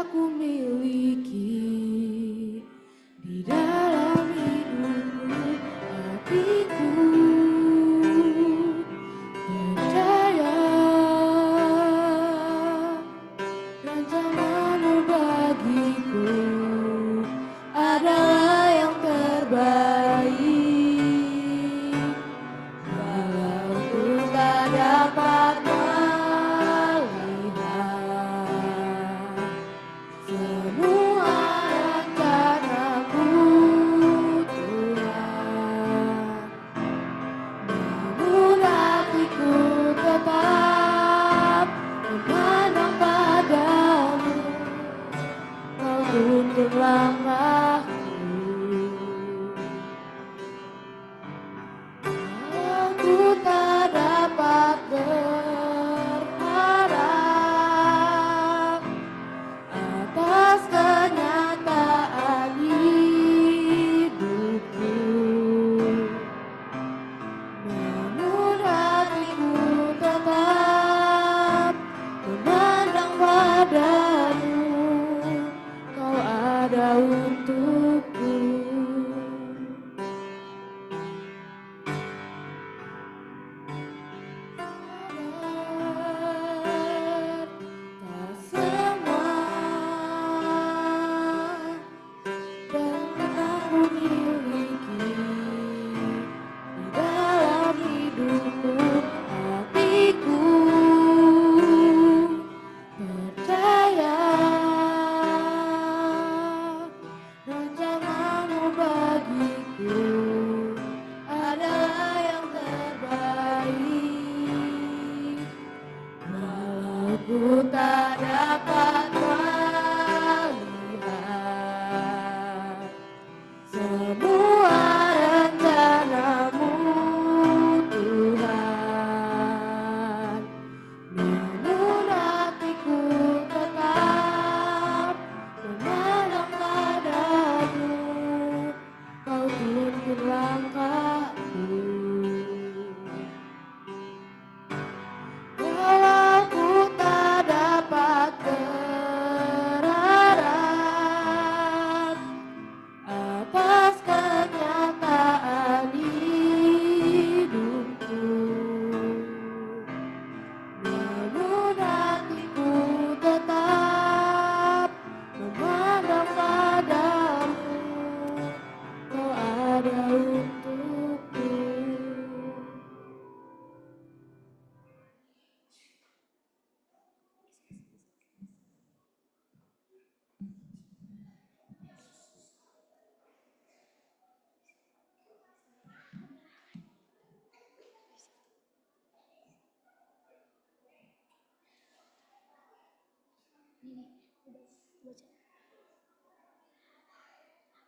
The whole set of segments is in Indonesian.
ku miliki di dalam hidupku, hatiku percaya rencanamu bagiku adalah yang terbaik. Walau ku tak dapat melihat semua rencanamu, Tuhan, namun hatiku tetap memandang padamu. Kau tuntun langkahku. Aku tak dapat berharap atas kenyataan hidupku, namun hatiku tetap memandang padamu. Kau ada untukku. Tak semua yang aku miliki di dalam hidupku, hatiku percaya rencanamu bagiku adalah yang terbaik. Walau ku tak dapat melihat semua rencanamu, Tuhan, namun hatiku tetap memandang padamu. Kau tuntun langkahku. Walau ku tak dapat berharap atas kenyataan hidupku, namun hatiku tetap memandang padamu. Kau ada untukku.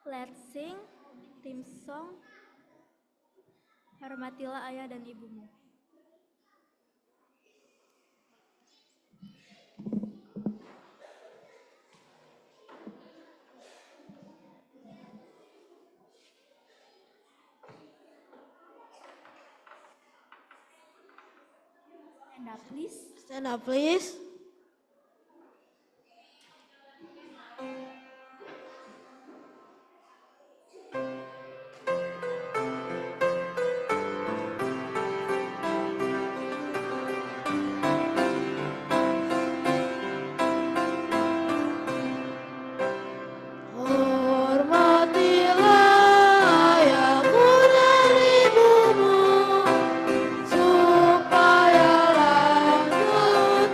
Let's sing theme song Hormatilah Ayah dan Ibumu. Stand up please. Stand up please. Hormatilah ayahmu dan ibumu, supaya lanjut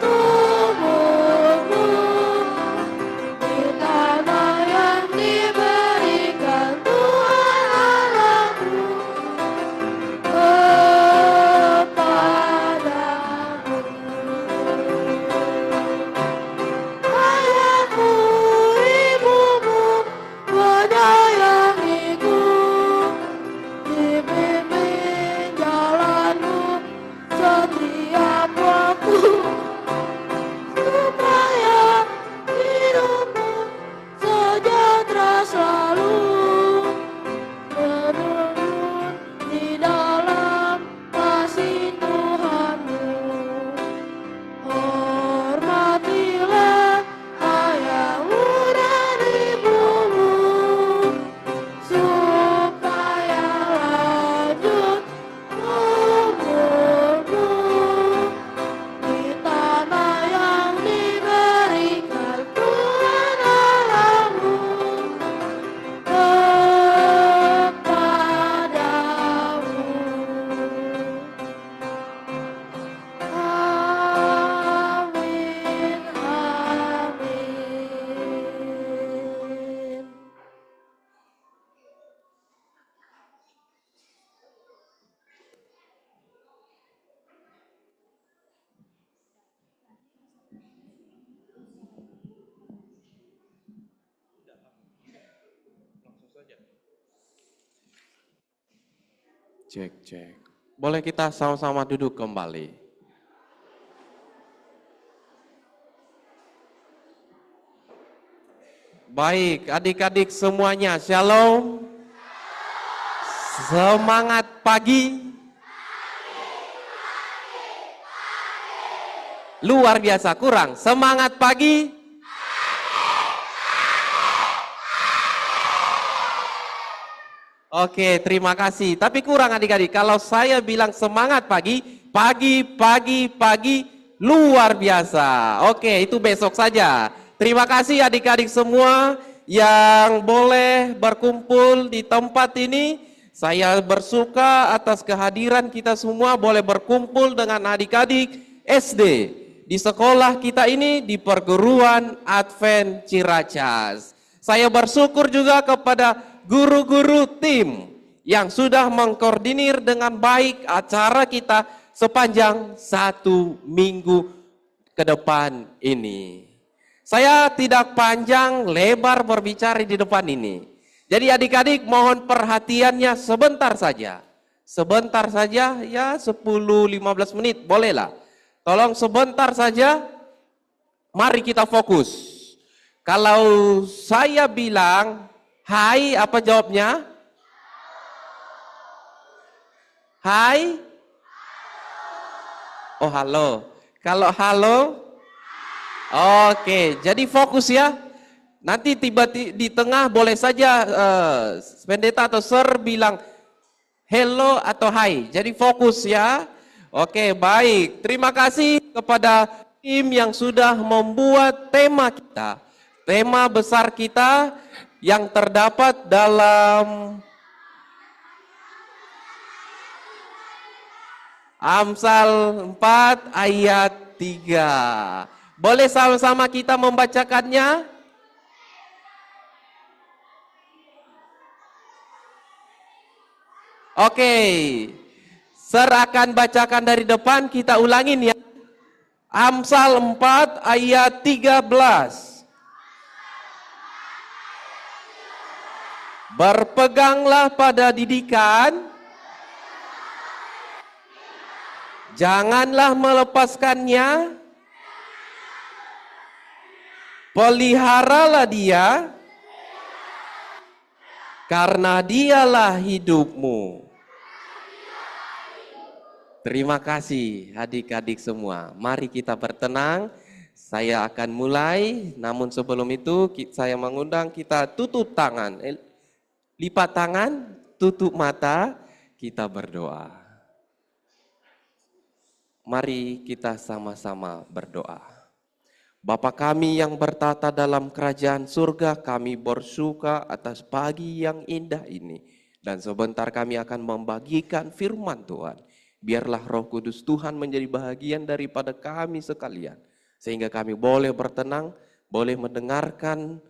Cek. Boleh kita sama-sama duduk kembali. Baik, adik-adik semuanya, shalom. Semangat pagi. Luar biasa, kurang. Semangat pagi. Oke, terima kasih. Tapi kurang adik-adik. Kalau saya bilang semangat pagi, pagi, luar biasa. Oke, itu besok saja. Terima kasih adik-adik semua yang boleh berkumpul di tempat ini. Saya bersuka atas kehadiran kita semua boleh berkumpul dengan adik-adik SD di sekolah kita ini di Perguruan Advent Ciracas. Saya bersyukur juga kepada guru-guru tim yang sudah mengkoordinir dengan baik acara kita sepanjang 1 minggu ke depan ini. Saya tidak panjang lebar berbicara di depan ini. Jadi adik-adik mohon perhatiannya sebentar saja. Sebentar saja ya 10-15 menit bolehlah. Tolong sebentar saja. Mari kita fokus. Kalau saya bilang hai, apa jawabnya? Hai? Oh, halo. Kalau halo? Oke, jadi fokus ya. Nanti tiba di tengah boleh saja pendeta atau sir bilang hello atau hai. Jadi fokus ya. Oke, baik. Terima kasih kepada tim yang sudah membuat tema kita. Tema besar kita yang terdapat dalam Amsal 4 ayat 3. Boleh sama-sama kita membacakannya? Oke. Sir akan bacakan dari depan, kita ulangin ya. Amsal 4 ayat 13. Berpeganglah pada didikan, janganlah melepaskannya, peliharalah dia, karena dialah hidupmu. Terima kasih adik-adik semua. Mari kita bertenang. Saya akan mulai, namun sebelum itu saya mengundang kita tutup tangan. Lipat tangan, tutup mata, kita berdoa. Mari kita sama-sama berdoa. Bapa kami yang bertata dalam kerajaan surga, kami bersuka atas pagi yang indah ini. Dan sebentar kami akan membagikan firman Tuhan. Biarlah Roh Kudus Tuhan menjadi bahagian daripada kami sekalian. Sehingga kami boleh bertenang, boleh mendengarkan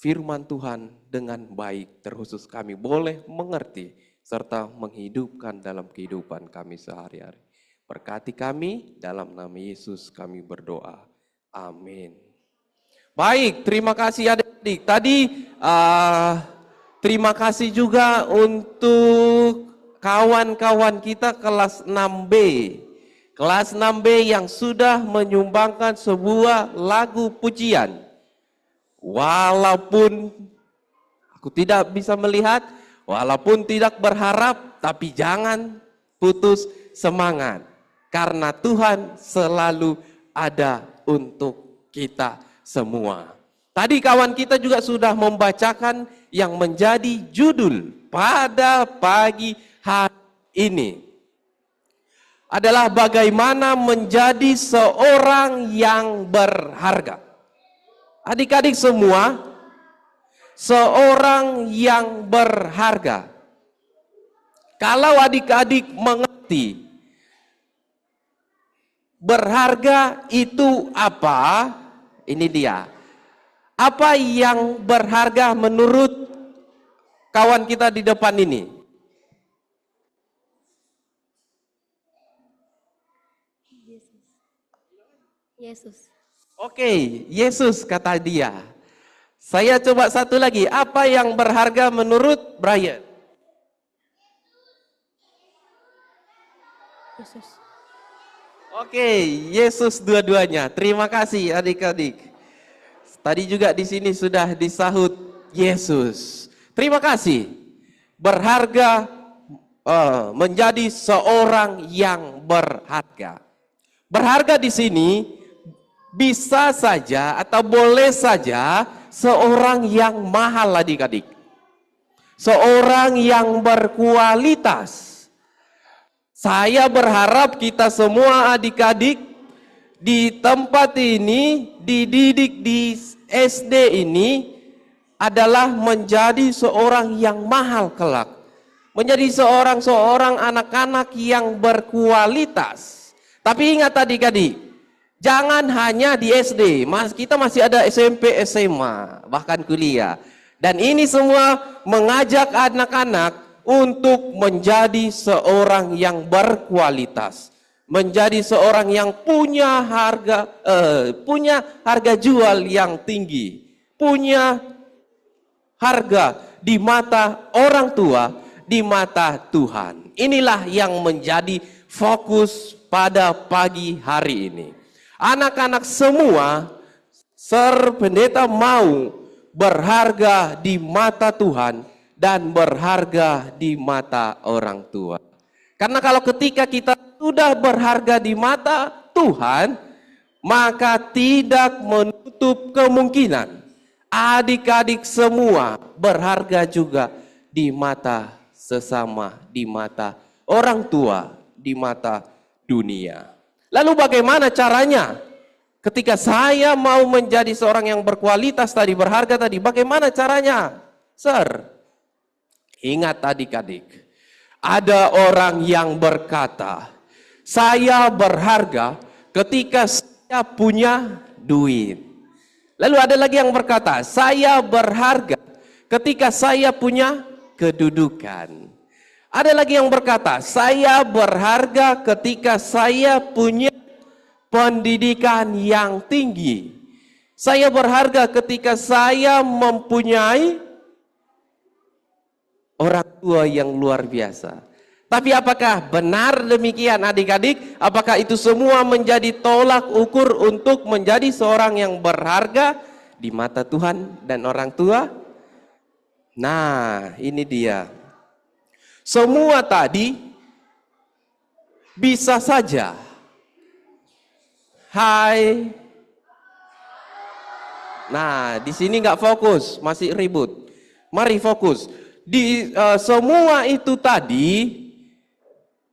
firman Tuhan dengan baik, terkhusus kami boleh mengerti serta menghidupkan dalam kehidupan kami sehari-hari. Berkati kami, dalam nama Yesus kami berdoa. Amin. Baik, terima kasih adik-adik. Tadi terima kasih juga untuk kawan-kawan kita kelas 6B. Kelas 6B yang sudah menyumbangkan sebuah lagu pujian. Walaupun aku tidak bisa melihat, walaupun tidak berharap, tapi jangan putus semangat. Karena Tuhan selalu ada untuk kita semua. Tadi kawan kita juga sudah membacakan yang menjadi judul pada pagi hari ini. Adalah bagaimana menjadi seorang yang berharga. Adik-adik semua, seorang yang berharga. Kalau adik-adik mengerti berharga itu apa? Ini dia. Apa yang berharga menurut kawan kita di depan ini? Yesus. Oke, Yesus kata dia. Saya coba satu lagi. Apa yang berharga menurut Brian? Yesus. Oke, Yesus dua-duanya. Terima kasih adik-adik. Tadi juga di sini sudah disahut Yesus. Terima kasih. Berharga, menjadi seorang yang berharga. Berharga di sini bisa saja atau boleh saja seorang yang mahal adik-adik. Seorang yang berkualitas. Saya berharap kita semua adik-adik di tempat ini, dididik di SD ini adalah menjadi seorang yang mahal kelak. Menjadi seorang anak-anak yang berkualitas. Tapi ingat adik-adik, jangan hanya di SD, kita masih ada SMP, SMA, bahkan kuliah. Dan ini semua mengajak anak-anak untuk menjadi seorang yang berkualitas. Menjadi seorang yang punya harga jual yang tinggi. Punya harga di mata orang tua, di mata Tuhan. Inilah yang menjadi fokus pada pagi hari ini. Anak-anak semua, pendeta mau berharga di mata Tuhan dan berharga di mata orang tua. Karena kalau ketika kita sudah berharga di mata Tuhan, maka tidak menutup kemungkinan adik-adik semua berharga juga di mata sesama, di mata orang tua, di mata dunia. Lalu bagaimana caranya? Ketika saya mau menjadi seorang yang berkualitas tadi, berharga tadi, bagaimana caranya? Sir, ingat adik-adik, ada orang yang berkata, saya berharga ketika saya punya duit. Lalu ada lagi yang berkata, saya berharga ketika saya punya kedudukan. Ada lagi yang berkata, saya berharga ketika saya punya pendidikan yang tinggi. Saya berharga ketika saya mempunyai orang tua yang luar biasa. Tapi apakah benar demikian adik-adik? Apakah itu semua menjadi tolak ukur untuk menjadi seorang yang berharga di mata Tuhan dan orang tua? Nah, ini dia. Semua tadi bisa saja. Hai. Nah, di sini nggak fokus, masih ribut. Mari fokus. Di semua itu tadi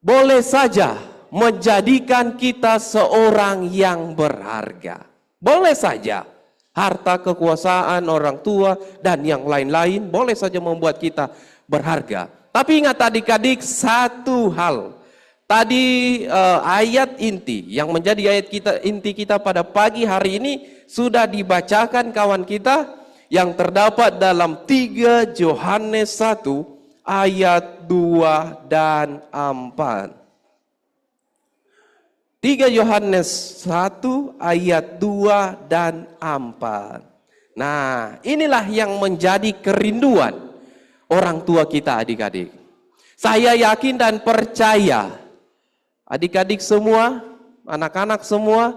boleh saja menjadikan kita seorang yang berharga. Boleh saja. Harta, kekuasaan, orang tua, dan yang lain-lain boleh saja membuat kita berharga. Tapi ingat adik-adik satu hal. Tadi ayat inti yang menjadi ayat inti kita pada pagi hari ini sudah dibacakan kawan kita yang terdapat dalam 3 Yohanes 1 ayat 2 dan 4. 3 Yohanes 1 ayat 2 dan 4. Nah, inilah yang menjadi kerinduan orang tua kita adik-adik. Saya yakin dan percaya adik-adik semua, anak-anak semua,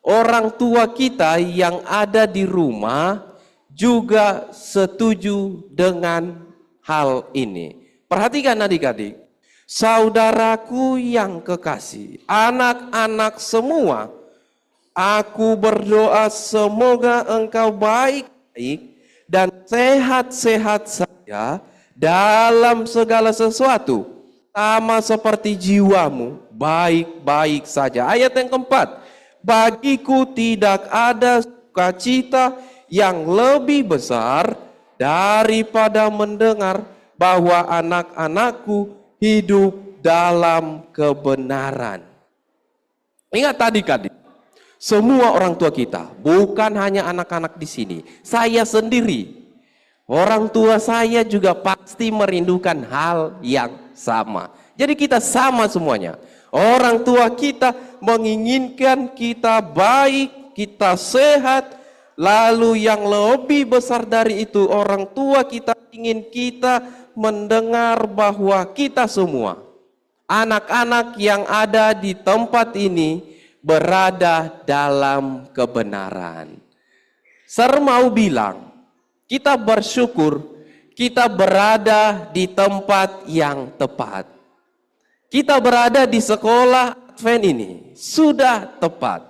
orang tua kita yang ada di rumah juga setuju dengan hal ini. Perhatikan adik-adik, saudaraku yang kekasih, anak-anak semua, aku berdoa semoga engkau baik-baik dan sehat-sehat saja dalam segala sesuatu, sama seperti jiwamu baik-baik saja. Ayat yang keempat, bagiku tidak ada sukacita yang lebih besar daripada mendengar bahwa anak-anakku hidup dalam kebenaran. Ingat adik-adik, semua orang tua kita, bukan hanya anak-anak di sini, saya sendiri, orang tua saya juga pasti merindukan hal yang sama. Jadi kita sama semuanya. Orang tua kita menginginkan kita baik, kita sehat. Lalu yang lebih besar dari itu, orang tua kita ingin kita mendengar bahwa kita semua anak-anak yang ada di tempat ini berada dalam kebenaran. Saya mau bilang, kita bersyukur kita berada di tempat yang tepat. Kita berada di sekolah Advent ini sudah tepat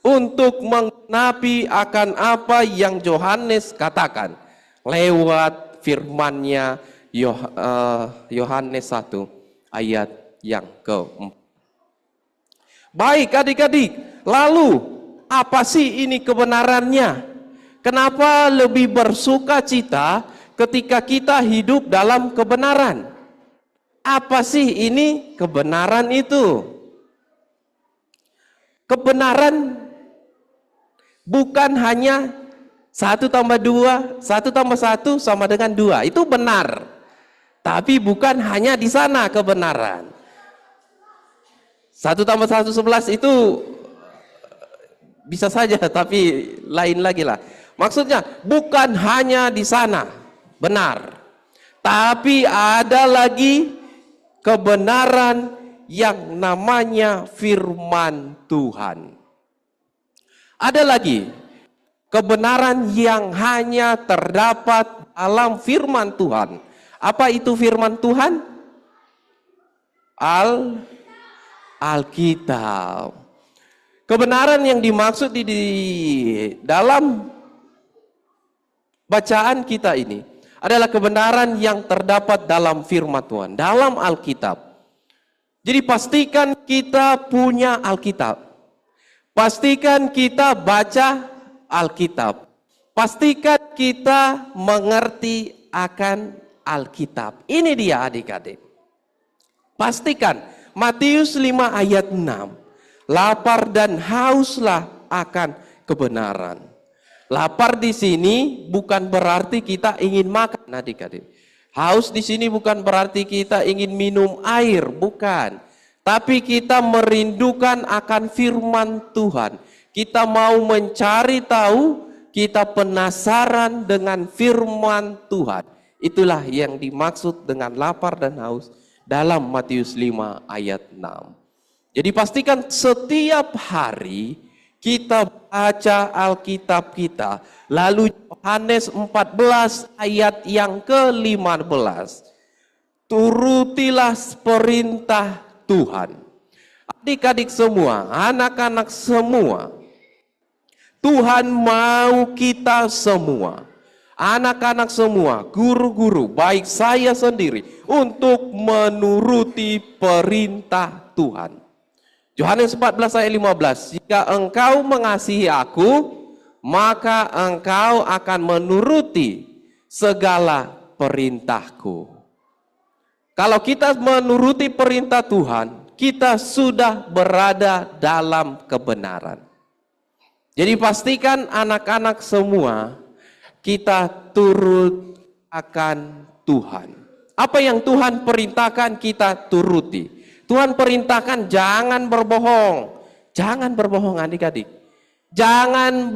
untuk menggenapi akan apa yang Yohanes katakan lewat firman-Nya Yohanes 1 ayat yang ke-4. Baik adik-adik, lalu apa sih ini kebenarannya? Kenapa lebih bersuka cita ketika kita hidup dalam kebenaran? Apa sih ini kebenaran itu? Kebenaran bukan hanya 1 tambah 2, 1 tambah 1 sama dengan 2. Itu benar. Tapi bukan hanya di sana kebenaran. 1 tambah 1 11 itu bisa saja, tapi lain lagi lah. Maksudnya bukan hanya di sana, benar. Tapi ada lagi kebenaran yang namanya firman Tuhan. Ada lagi kebenaran yang hanya terdapat dalam firman Tuhan. Apa itu firman Tuhan? Alkitab. Kebenaran yang dimaksud di dalam bacaan kita ini adalah kebenaran yang terdapat dalam firman Tuhan, dalam Alkitab. Jadi pastikan kita punya Alkitab. Pastikan kita baca Alkitab. Pastikan kita mengerti akan Alkitab. Ini dia adik-adik. Pastikan Matius 5 ayat 6. Lapar dan hauslah akan kebenaran. Lapar di sini bukan berarti kita ingin makan adik-adik. Haus di sini bukan berarti kita ingin minum air, bukan. Tapi kita merindukan akan firman Tuhan. Kita mau mencari tahu, kita penasaran dengan firman Tuhan. Itulah yang dimaksud dengan lapar dan haus dalam Matius 5 ayat 6. Jadi pastikan setiap hari kita baca Alkitab kita. Lalu Yohanes 14 ayat yang ke-15. Turutilah perintah Tuhan. Adik-adik semua, anak-anak semua. Tuhan mau kita semua. Anak-anak semua, guru-guru, baik saya sendiri, untuk menuruti perintah Tuhan. Yohanes 14 ayat 15, jika engkau mengasihi aku, maka engkau akan menuruti segala perintahku. Kalau kita menuruti perintah Tuhan, kita sudah berada dalam kebenaran. Jadi pastikan anak-anak semua, kita turut akan Tuhan. Apa yang Tuhan perintahkan kita turuti. Tuhan perintahkan jangan berbohong. Jangan berbohong adik-adik. Jangan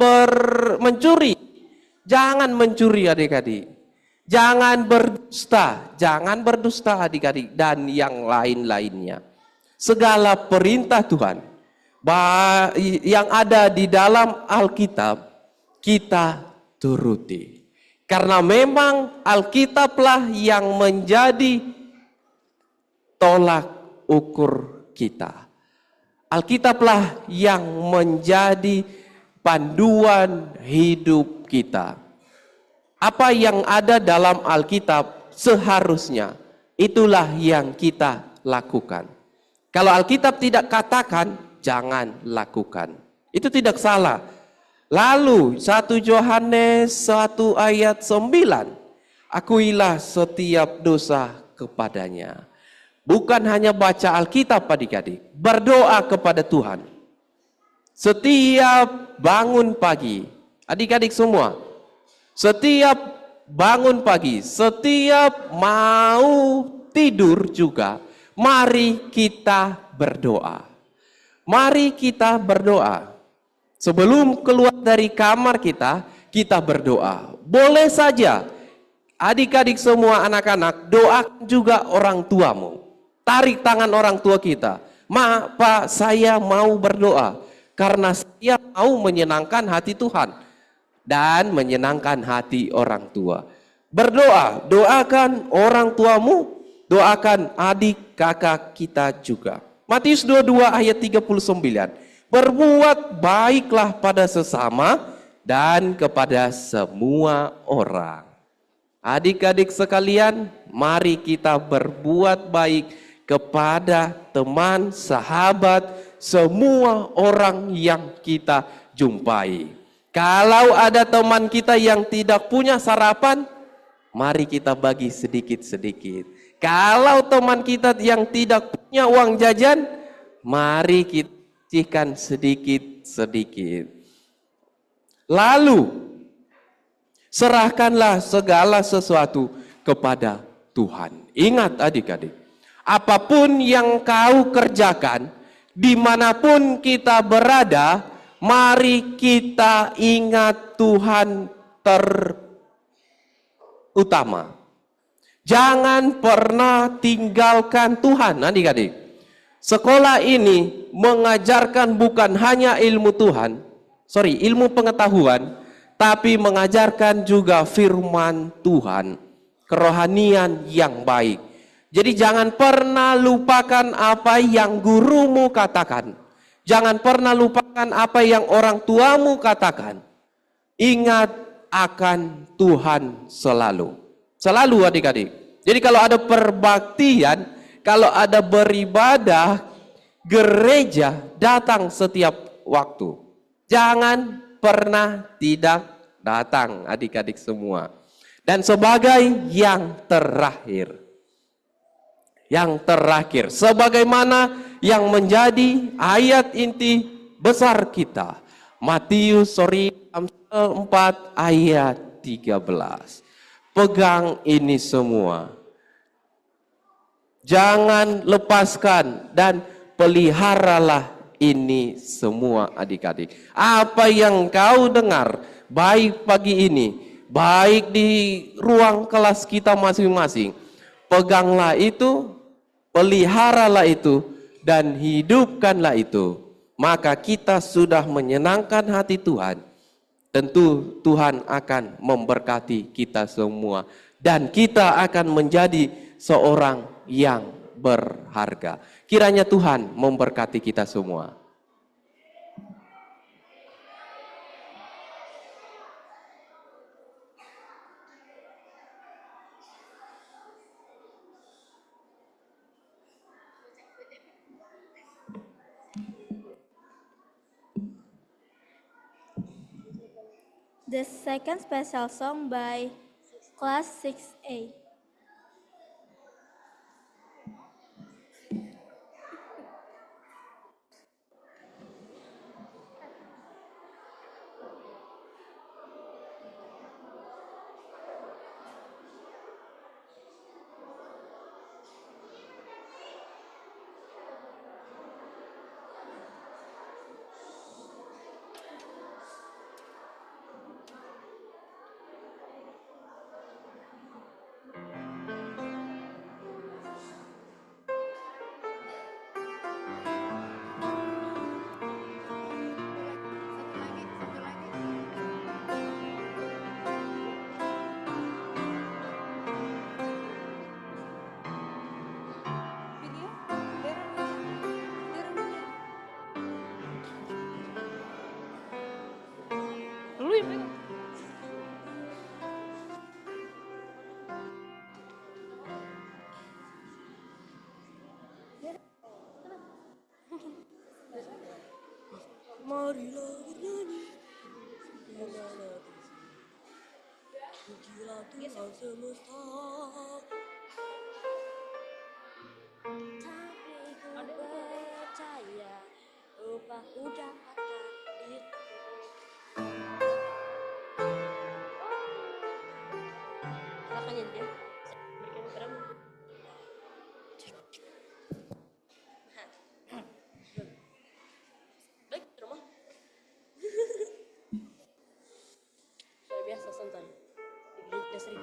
mencuri. Jangan mencuri adik-adik. Jangan berdusta. Jangan berdusta adik-adik. Dan yang lain-lainnya. Segala perintah Tuhan yang ada di dalam Alkitab kita turuti. Karena memang Alkitablah yang menjadi tolak ukur kita. Alkitablah yang menjadi panduan hidup kita. Apa yang ada dalam Alkitab seharusnya itulah yang kita lakukan. Kalau Alkitab tidak katakan, jangan lakukan. Itu tidak salah. Lalu 1 Yohanes 1 ayat 9. Akuilah setiap dosa kepadanya. Bukan hanya baca Alkitab adik-adik. Berdoa kepada Tuhan. Setiap bangun pagi. Adik-adik semua. Setiap bangun pagi. Setiap mau tidur juga. Mari kita berdoa. Mari kita berdoa. Sebelum keluar dari kamar kita berdoa. Boleh saja, adik-adik semua anak-anak, doakan juga orang tuamu. tarik tangan orang tua kita. Ma, Pak, saya mau berdoa karena saya mau menyenangkan hati Tuhan dan menyenangkan hati orang tua. Berdoa, doakan orang tuamu, doakan adik kakak kita juga. Matius 22 ayat 39. Berbuat baiklah pada sesama dan kepada semua orang. Adik-adik sekalian, mari kita berbuat baik kepada teman, sahabat, semua orang yang kita jumpai. Kalau ada teman kita yang tidak punya sarapan, mari kita bagi sedikit-sedikit. Kalau teman kita yang tidak punya uang jajan, mari kita sisihkan sedikit-sedikit. Lalu, serahkanlah segala sesuatu kepada Tuhan. Ingat adik-adik, apapun yang kau kerjakan, dimanapun kita berada, mari kita ingat Tuhan terutama. Jangan pernah tinggalkan Tuhan, adik-adik. Sekolah ini mengajarkan bukan hanya ilmu ilmu pengetahuan, tapi mengajarkan juga firman Tuhan, kerohanian yang baik. Jadi jangan pernah lupakan apa yang gurumu katakan. Jangan pernah lupakan apa yang orang tuamu katakan. Ingat akan Tuhan selalu. Selalu adik-adik. Jadi kalau ada perbaktian, kalau ada beribadah, gereja datang setiap waktu. Jangan pernah tidak datang adik-adik semua. Dan sebagai yang terakhir, sebagaimana yang menjadi ayat inti besar kita, Matius 4 ayat 13. Pegang ini semua, jangan lepaskan dan peliharalah ini semua adik-adik. Apa yang kau dengar baik pagi ini, baik di ruang kelas kita masing-masing, peganglah itu, peliharalah itu, dan hidupkanlah itu. Maka kita sudah menyenangkan hati Tuhan. Tentu Tuhan akan memberkati kita semua. Dan kita akan menjadi seorang yang berharga. Kiranya Tuhan memberkati kita semua. The second special song by Class 6A. Marilah bernyanyi, biarlah pujilah Tuhan semesta. Tapi ku percaya upah udah akan dihitung. Silakan ya, dia. Berikan peran. Baik, rumah. Luar biasa santai. Di sering.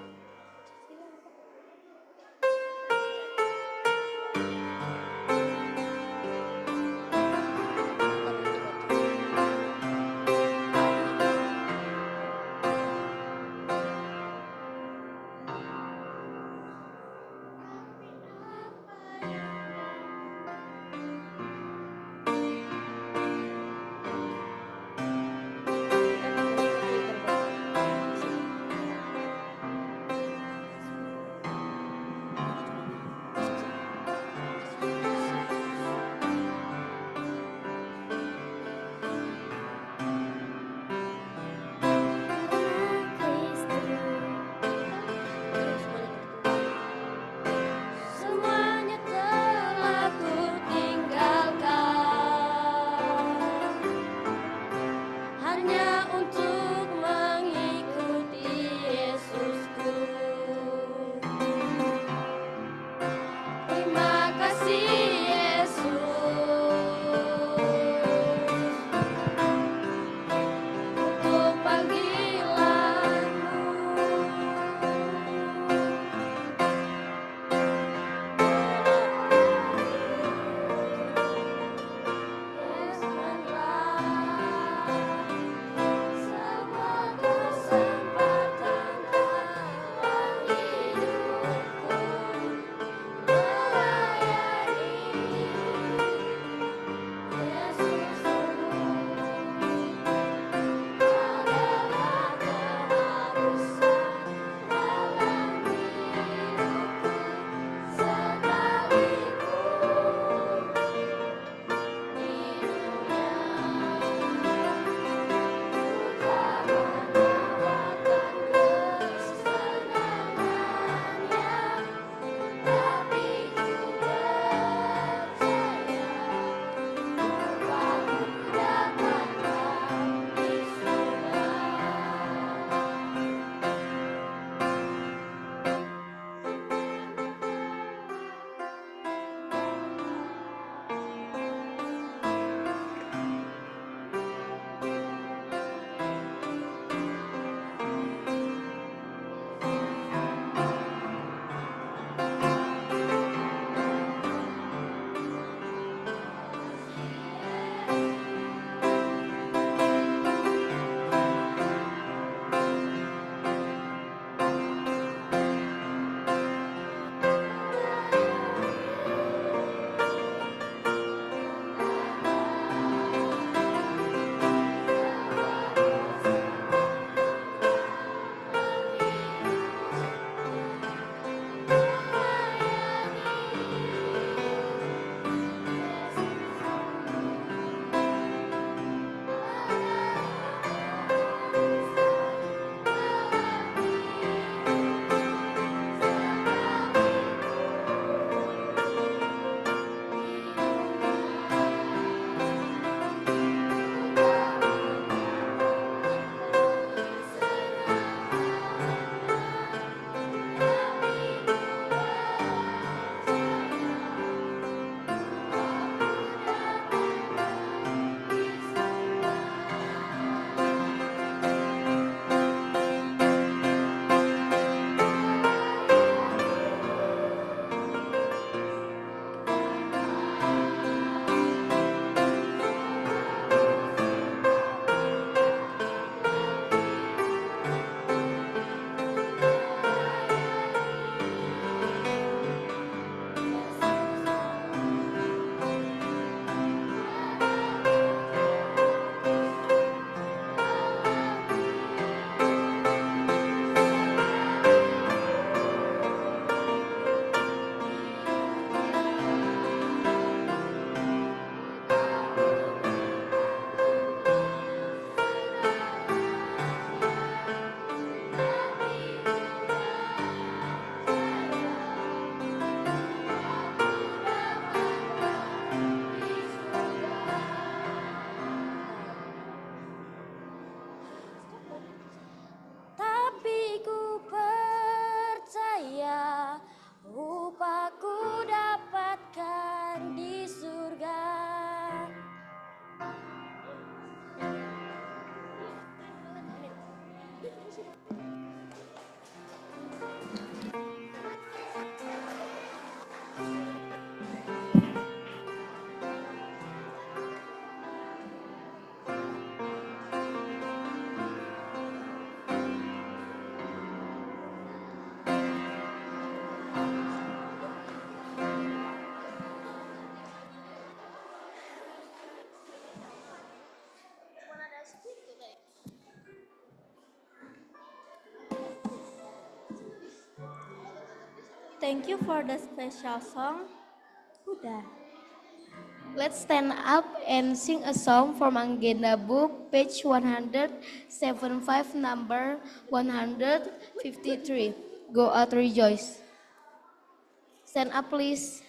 Thank you for the special song. Udah. Let's stand up and sing a song from Agenda Book, page 175, number 153. Go out, rejoice. Stand up, please.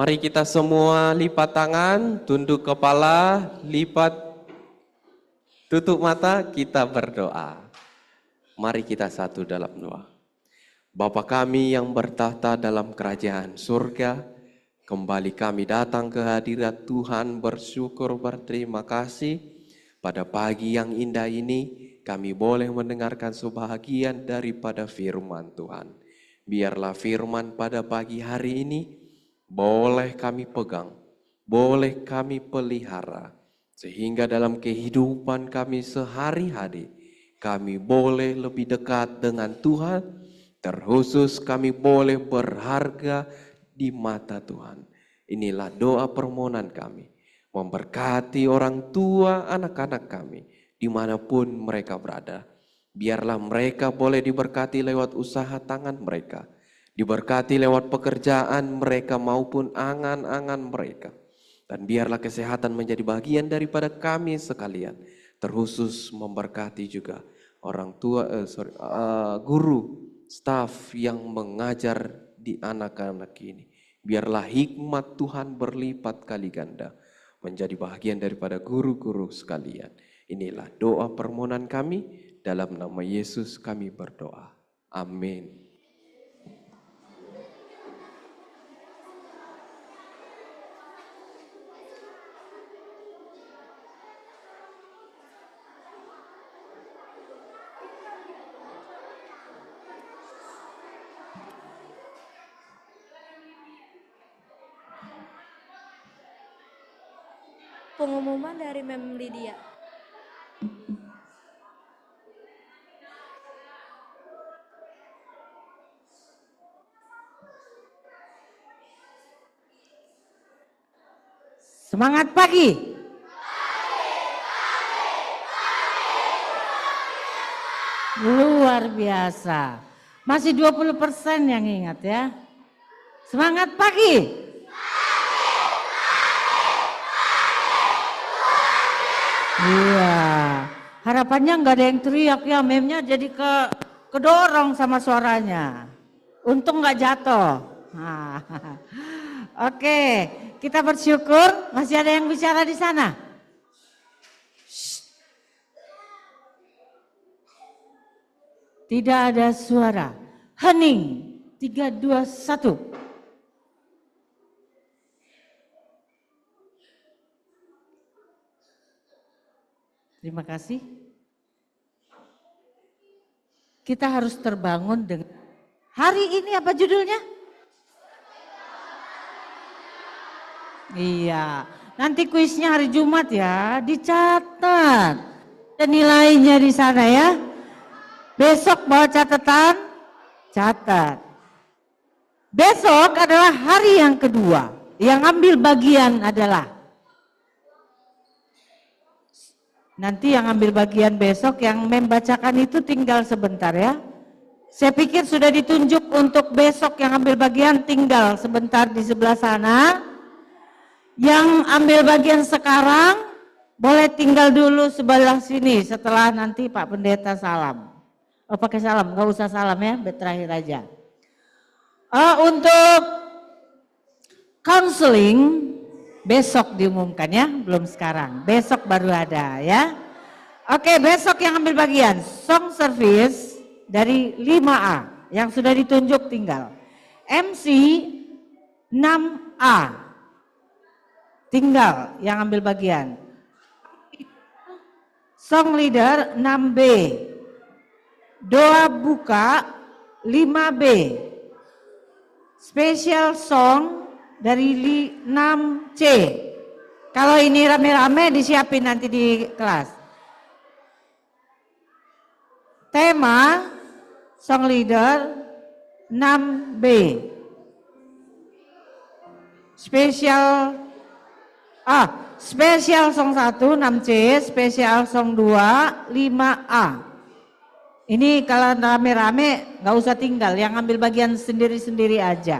Mari kita semua lipat tangan, tunduk kepala, lipat, tutup mata, kita berdoa. Mari kita satu dalam doa. Bapa kami yang bertahta dalam kerajaan surga, kembali kami datang ke hadirat Tuhan bersyukur berterima kasih. Pada pagi yang indah ini kami boleh mendengarkan sebahagian daripada firman Tuhan. Biarlah firman pada pagi hari ini boleh kami pegang, boleh kami pelihara, sehingga dalam kehidupan kami sehari-hari, kami boleh lebih dekat dengan Tuhan, terkhusus kami boleh berharga di mata Tuhan. Inilah doa permohonan kami, memberkati orang tua anak-anak kami, dimanapun mereka berada. Biarlah mereka boleh diberkati lewat usaha tangan mereka, diberkati lewat pekerjaan mereka maupun angan-angan mereka. Dan biarlah kesehatan menjadi bagian daripada kami sekalian. Terkhusus memberkati juga orang tua, guru, staf yang mengajar di anak-anak ini. Biarlah hikmat Tuhan berlipat kali ganda menjadi bagian daripada guru-guru sekalian. Inilah doa permohonan kami, dalam nama Yesus kami berdoa. Amin. Pengumuman dari Mem Lydia. Semangat pagi. Luar biasa. Masih 20% yang ingat ya. Semangat pagi. Iya. Harapannya nggak ada yang teriak ya, memnya jadi ke kedorong sama suaranya. Untung nggak jatuh. Nah, oke, kita bersyukur masih ada yang bicara di sana. Tidak ada suara. Hening. 3, 2, 1. Terima kasih. Kita harus terbangun dengan hari ini apa judulnya? Iya, nanti kuisnya hari Jumat ya, dicatat. Dan nilainya di sana ya. Besok bawa catatan, catat. Besok adalah hari yang kedua. Yang ambil bagian adalah nanti yang ambil bagian besok yang membacakan itu tinggal sebentar ya. Saya pikir sudah ditunjuk untuk besok yang ambil bagian tinggal sebentar di sebelah sana. Yang ambil bagian sekarang boleh tinggal dulu sebelah sini setelah nanti Pak Pendeta salam. Oh pakai salam, nggak usah salam ya, terakhir aja. Untuk counseling besok diumumkan ya, belum sekarang. Besok baru ada ya. Oke, besok yang ambil bagian song service dari 5A yang sudah ditunjuk tinggal. MC 6A tinggal yang ambil bagian. Song leader 6B. Doa buka 5B. Special song dari 6C. Kalau ini rame-rame disiapin nanti di kelas. Tema song leader 6B. Spesial song 1 6C, spesial song 2 5A. Ini kalau rame-rame nggak usah tinggal, yang ambil bagian sendiri-sendiri aja.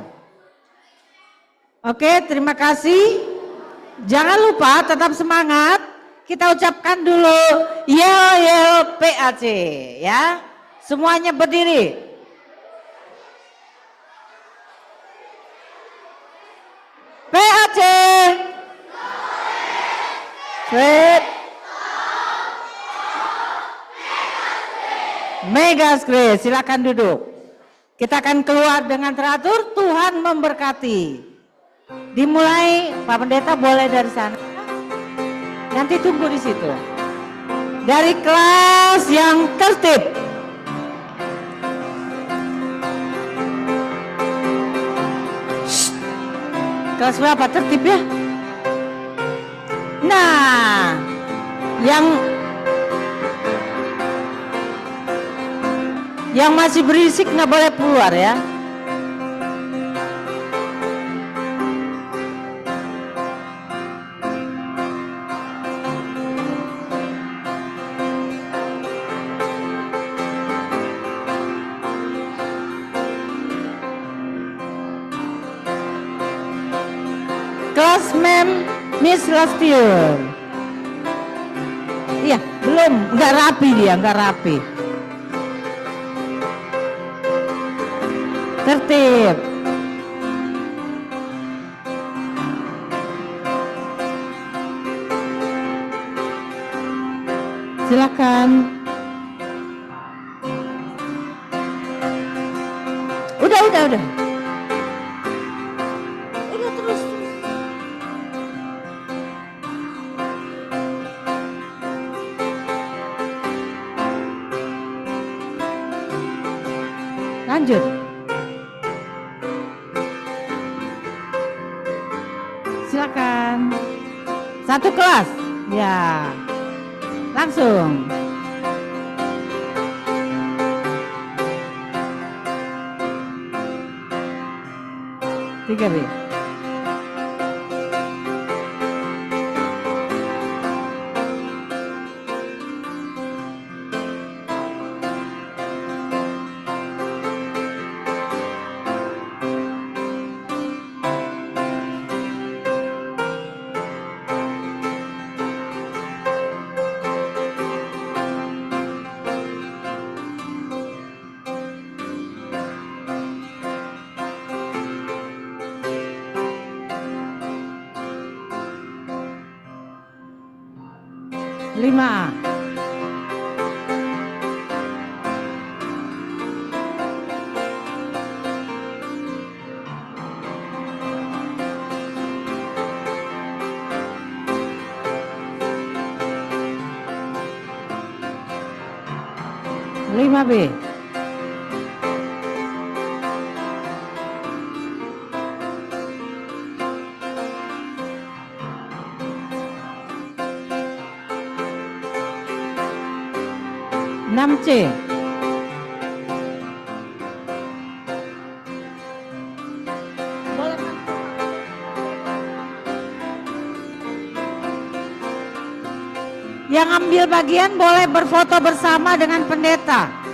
Oke, terima kasih. Jangan lupa tetap semangat. Kita ucapkan dulu yel yel PAC ya. Semuanya berdiri. PAC. Sweet. Megas Grace, silakan duduk. Kita akan keluar dengan teratur, Tuhan memberkati. Dimulai Pak Pendeta boleh dari sana. Nanti tunggu di situ. Dari kelas yang tertib. Kelas berapa tertib ya? Nah, yang masih berisik nggak boleh keluar ya. Kelas mem Miss Lastiur. Iya, belum, nggak rapi dia, nggak rapi. Tertib. Silakan. Udah. Udah terus. Lanjut. Silakan. Satu kelas. Ya. Langsung. Tiga B. 5A. Lima B. Enam C. Yang ambil bagian boleh berfoto bersama dengan pendeta.